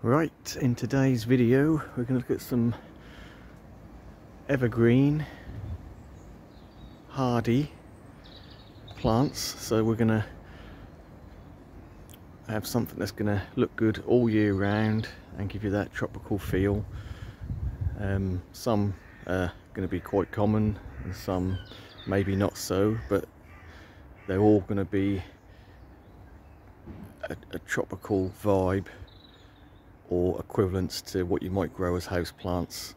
Right, in today's video we're going to look at some evergreen hardy plants. So we're going to have something that's going to look good all year round and give you that tropical feel. Some are going to be quite common and some maybe not so, but they're all going to be a tropical vibe or equivalents to what you might grow as house plants.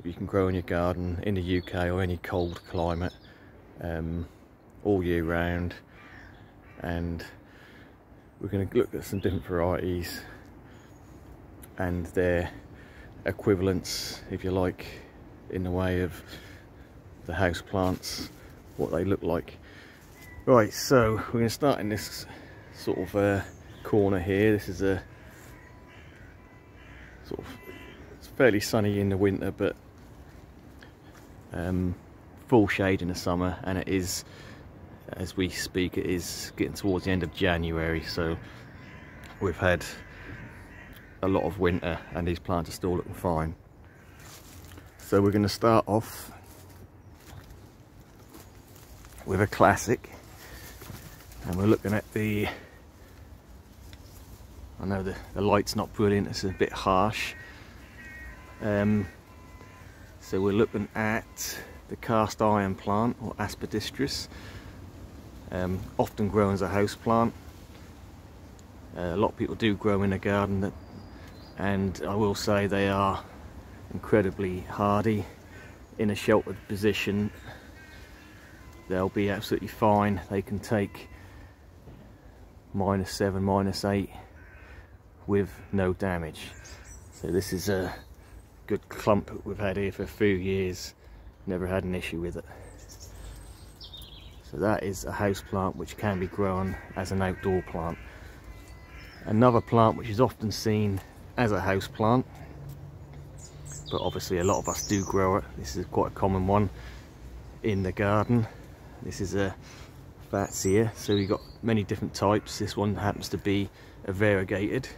You can grow in your garden in the UK or any cold climate all year round, and we're going to look at some different varieties and their equivalents, if you like, in the way of the house plants, what they look like. Right, so we're going to start in this sort of corner here. This is a sort of, it's fairly sunny in the winter, but full shade in the summer, and it is, as we speak, it is getting towards the end of January, so we've had a lot of winter and these plants are still looking fine. So we're going to start off with a classic, and we're looking at the, I know the light's not brilliant, it's a bit harsh. So we're looking at the cast iron plant, or Aspidistris, often grown as a house plant. A lot of people do grow in a garden, and I will say they are incredibly hardy. In a sheltered position they'll be absolutely fine. They can take -7, -8 with no damage. So this is a good clump that we've had here for a few years, never had an issue with it. So that is a house plant which can be grown as an outdoor plant. Another plant which is often seen as a house plant, but obviously a lot of us do grow it, this is quite a common one in the garden. This is a Fatsia, so we've got many different types. This one happens to be a variegated.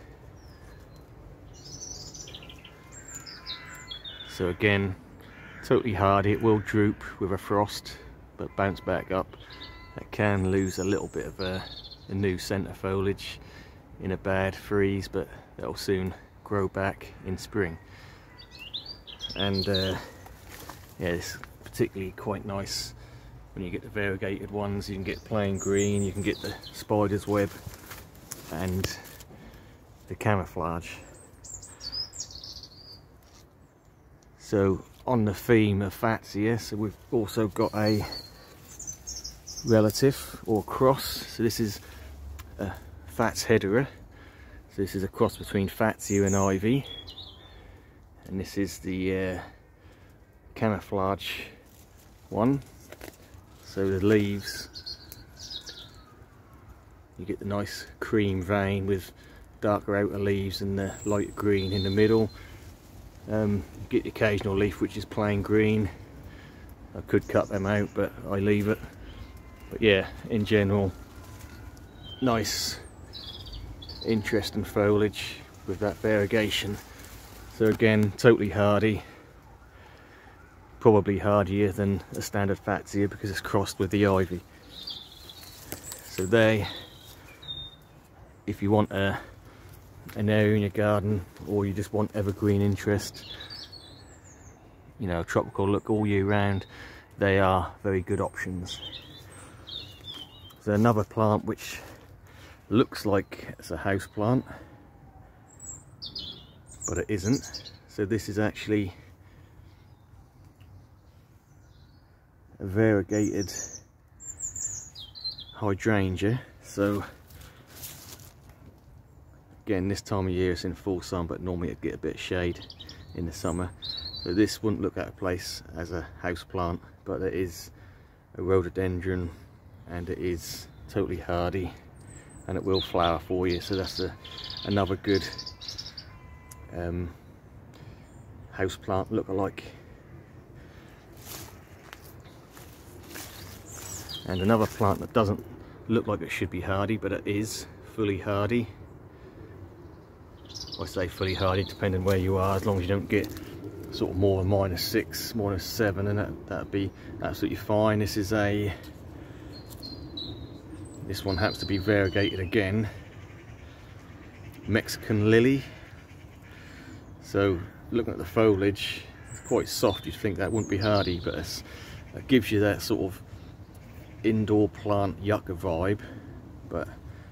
So again, totally hardy. It will droop with a frost but bounce back up. It can lose a little bit of a new centre foliage in a bad freeze, but that'll soon grow back in spring. And yeah, it's particularly quite nice when you get the variegated ones. You can get plain green, you can get the spider's web and the camouflage. So on the theme of Fatsia, so we've also got a relative or cross. So this is a Fats hedera. So this is a cross between Fatsia and ivy, and this is the camouflage one. So the leaves, you get the nice cream vein with darker outer leaves and the light green in the middle. You get the occasional leaf which is plain green. I could cut them out, but I leave it. But yeah, in general, nice interesting foliage with that variegation. So again, totally hardy, probably hardier than a standard Fatsia because it's crossed with the ivy. So they, if you want an area in your garden, or you just want evergreen interest, you know, tropical look all year round, they are very good options. So another plant which looks like it's a house plant, but it isn't. So this is actually a variegated hydrangea. So again, this time of year it's in full sun, but normally it'd get a bit of shade in the summer. So this wouldn't look out of place as a house plant, but it is a rhododendron and it is totally hardy and it will flower for you. So that's another good house plant look-alike. And another plant that doesn't look like it should be hardy, but it is fully hardy, I say fully hardy, depending where you are, as long as you don't get sort of more than -6, -7, and that'd be absolutely fine. This one happens to be variegated again, Mexican lily. So looking at the foliage, it's quite soft. You'd think that wouldn't be hardy, but it gives you that sort of indoor plant yucca vibe, but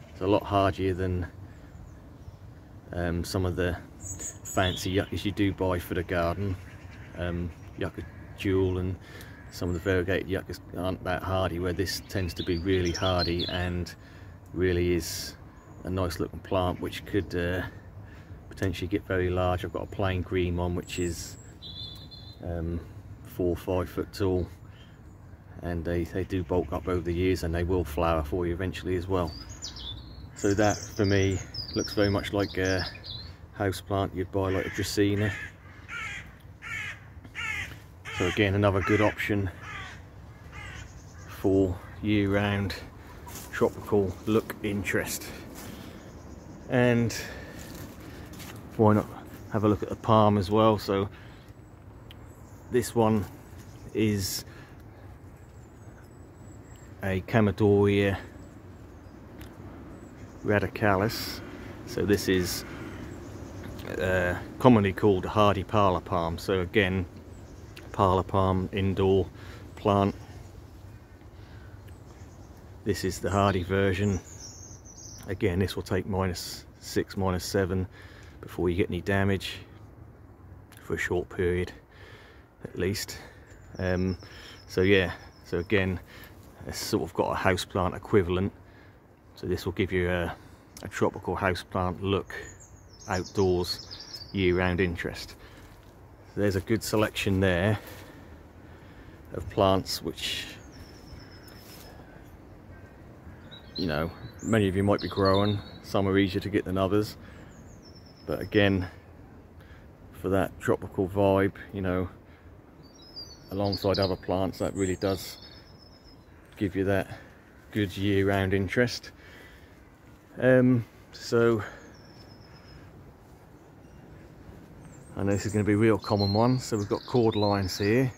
it's a lot hardier than some of the fancy yuccas you do buy for the garden. Yucca Jewel and some of the variegated yuccas aren't that hardy, where this tends to be really hardy and really is a nice looking plant, which could potentially get very large. I've got a plain green one which is 4 or 5 foot tall, and they do bulk up over the years, and they will flower for you eventually as well. So that for me looks very much like a house plant you'd buy, like a Dracaena. So again, another good option for year-round tropical look interest. And why not have a look at the palm as well? So this one is a Chamaedorea radicalis. So this is commonly called a hardy parlour palm. So again, parlour palm, indoor plant. This is the hardy version. Again, this will take -6, -7 before you get any damage for a short period at least. So yeah, so again, it's sort of got a houseplant equivalent. So this will give you a tropical houseplant look outdoors, year-round interest. So there's a good selection there of plants which, you know, many of you might be growing. Some are easier to get than others, but again, for that tropical vibe, you know, alongside other plants, that really does give you that good year-round interest. So I know this is going to be a real common one. So we've got cordylines here.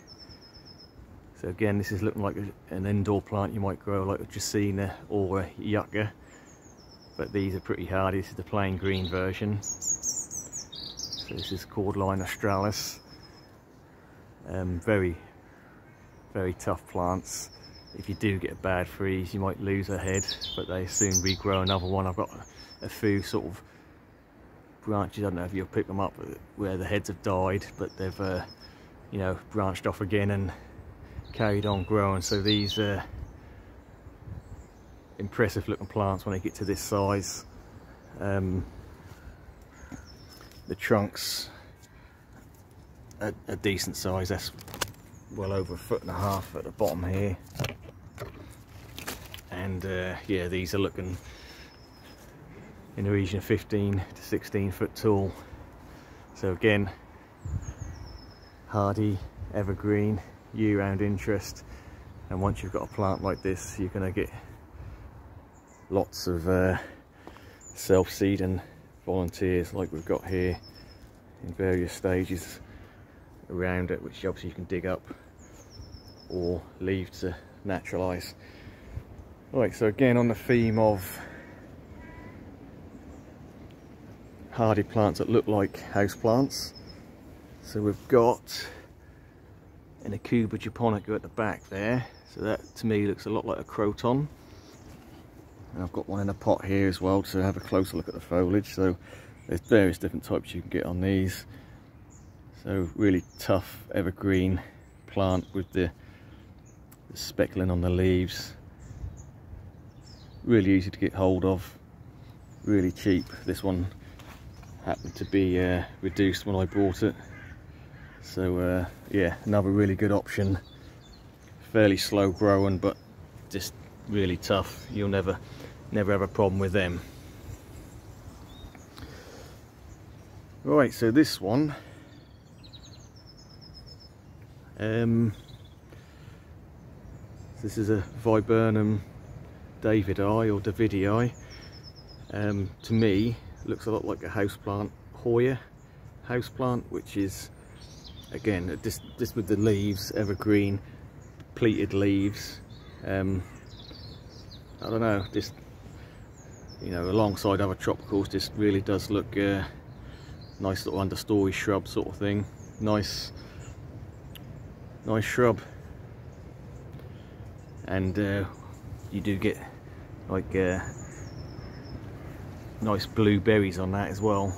So again, this is looking like an indoor plant you might grow, like a Dracaena or a yucca, but these are pretty hardy. This is the plain green version. So this is Cordyline australis. Very, very tough plants. If you do get a bad freeze, you might lose a head, but they soon regrow another one. I've got a few sort of branches, I don't know if you'll pick them up, where the heads have died, but they've you know, branched off again and carried on growing. So these impressive looking plants when they get to this size. The trunks a decent size. That's well over 1.5 foot at the bottom here, and yeah, these are looking in the region of 15 to 16 foot tall. So again, hardy, evergreen, year-round interest. And once you've got a plant like this, you're going to get lots of self-seeding volunteers like we've got here in various stages around it, which obviously you can dig up or leave to naturalise. Right, so again, on the theme of hardy plants that look like house plants, so we've got an Aucuba japonica at the back there. So that to me looks a lot like a croton, and I've got one in a pot here as well to have a closer look at the foliage. So there's various different types you can get on these. So really tough evergreen plant with the speckling on the leaves. Really easy to get hold of, really cheap. This one happened to be reduced when I bought it. So yeah, another really good option. Fairly slow growing, but just really tough. You'll never have a problem with them. Right, so this one, this is a Viburnum Davidii or Davidii. To me, looks a lot like a houseplant Hoya houseplant, which is again just with the leaves, evergreen, pleated leaves. I don't know, just, you know, alongside other tropicals, just really does look nice little understory shrub sort of thing. Nice shrub. And you do get like nice blue berries on that as well,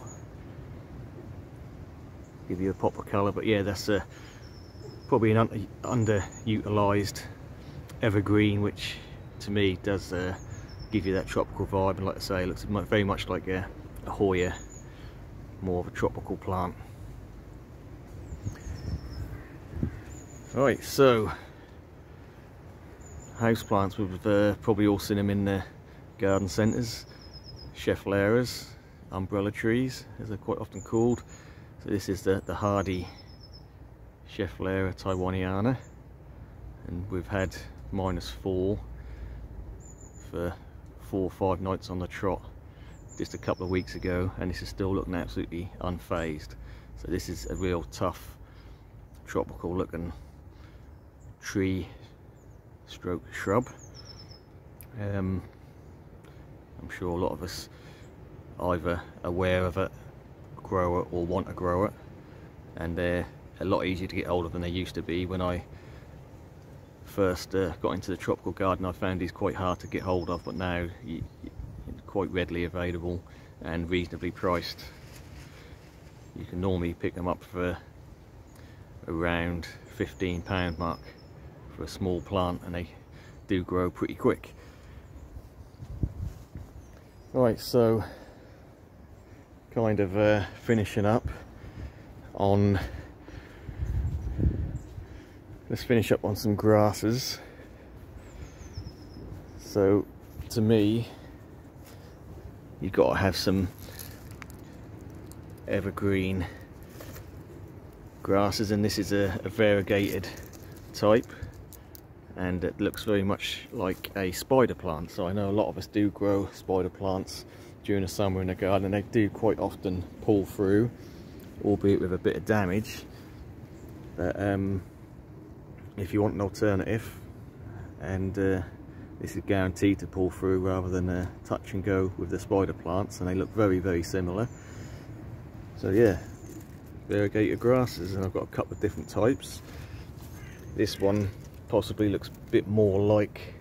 give you a pop of colour. But yeah, that's probably an underutilized evergreen, which to me does give you that tropical vibe. And like I say, it looks very much like a Hoya, more of a tropical plant. Right, so houseplants, we've probably all seen them in the garden centres. Scheffleras, umbrella trees, as they're quite often called. So this is the hardy Schefflera taiwaniana, and we've had -4 for 4 or 5 nights on the trot just a couple of weeks ago, and this is still looking absolutely unfazed. So this is a real tough tropical looking tree stroke shrub. I'm sure a lot of us either aware of it, grow it, or want to grow it, and they're a lot easier to get hold of than they used to be. When I first got into the tropical garden, I found these quite hard to get hold of, but now quite readily available and reasonably priced. You can normally pick them up for around £15 mark for a small plant, and they do grow pretty quick. Right, so kind of finishing up on, let's finish up on some grasses. So to me, you've got to have some evergreen grasses, and this is a variegated type, and it looks very much like a spider plant. So I know a lot of us do grow spider plants during the summer in the garden, and they do quite often pull through, albeit with a bit of damage. But if you want an alternative, and this is guaranteed to pull through rather than touch and go with the spider plants, and they look very, very similar. So yeah, variegated grasses, and I've got a couple of different types. This one possibly looks a bit more like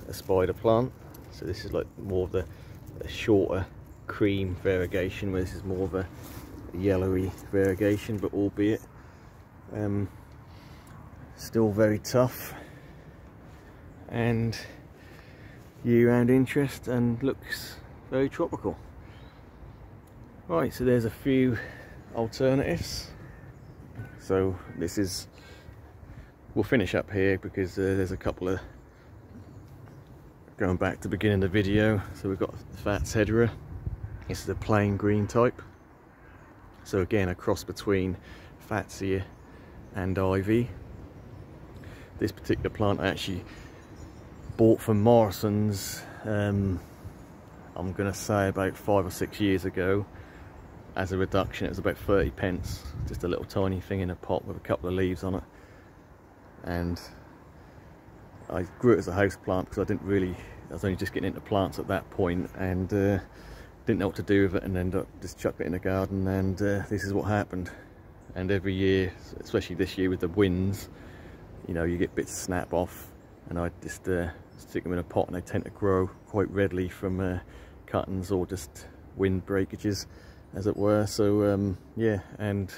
a spider plant, so this is like more of a shorter cream variegation, where this is more of a yellowy variegation, but albeit still very tough and year-round interest, and looks very tropical. Right, so there's a few alternatives. So this is, we'll finish up here because there's a couple of, going back to the beginning of the video. So we've got Fats hedera. This is a plain green type. So again, a cross between Fatsia and ivy. This particular plant I actually bought from Morrison's, I'm going to say about 5 or 6 years ago. As a reduction, it was about 30p, just a little tiny thing in a pot with a couple of leaves on it. And I grew it as a house plant because I was only just getting into plants at that point, and didn't know what to do with it, and ended up just chucked it in the garden, and this is what happened. And every year, especially this year with the winds, you know, you get bits snap off, and I just stick them in a pot, and they tend to grow quite readily from cuttings or just wind breakages, as it were. So yeah, and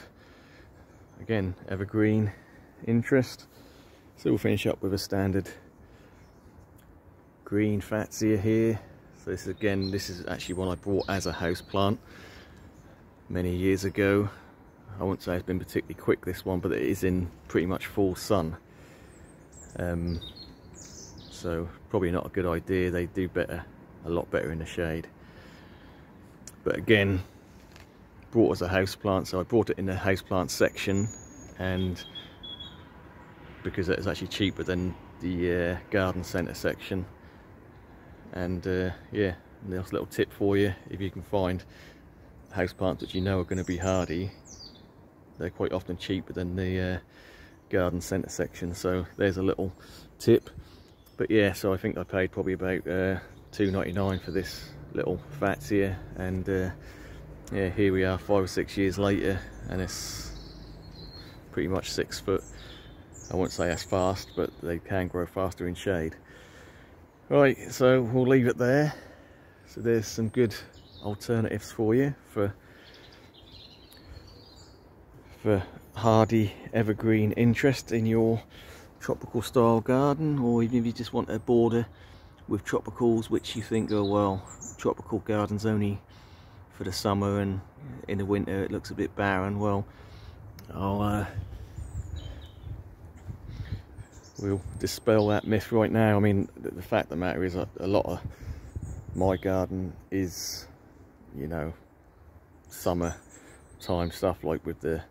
again, evergreen interest. So we'll finish up with a standard green Fatsia here. So this again, this is actually one I bought as a house plant many years ago. I wouldn't say it's been particularly quick, this one, but it is in pretty much full sun. So probably not a good idea. They do a lot better in the shade. But again, bought as a house plant, so I bought it in the house plant section, and because it was actually cheaper than the garden centre section. And yeah, nice little tip for you: if you can find houseplants which you know are going to be hardy, they're quite often cheaper than the garden centre section. So there's a little tip. But yeah, so I think I paid probably about £2.99 for this little Fatsia, and yeah, here we are 5 or 6 years later, and it's pretty much 6 foot. I won't say as fast, but they can grow faster in shade. Right, so we'll leave it there. So there's some good alternatives for you for hardy evergreen interest in your tropical style garden, or even if you just want a border with tropicals which you think, oh well, tropical gardens only for the summer and in the winter it looks a bit barren. Well, we'll dispel that myth right now. I mean, the fact of the matter is a lot of my garden is, you know, summer time stuff, like with the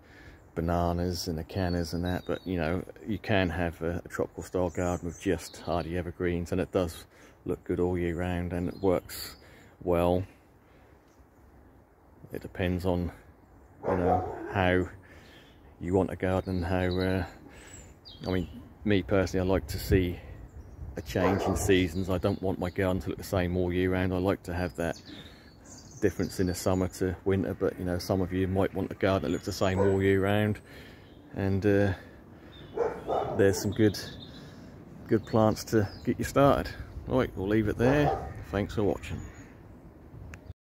bananas and the cannas and that, but you know, you can have a tropical style garden with just hardy evergreens, and it does look good all year round, and it works well. It depends on, you know, how you want a garden, how I mean, me personally, I like to see a change in seasons. I don't want my garden to look the same all year round. I like to have that difference in the summer to winter, but you know, some of you might want a garden that looks the same all year round, and there's some good plants to get you started. Right, we'll leave it there. Thanks for watching.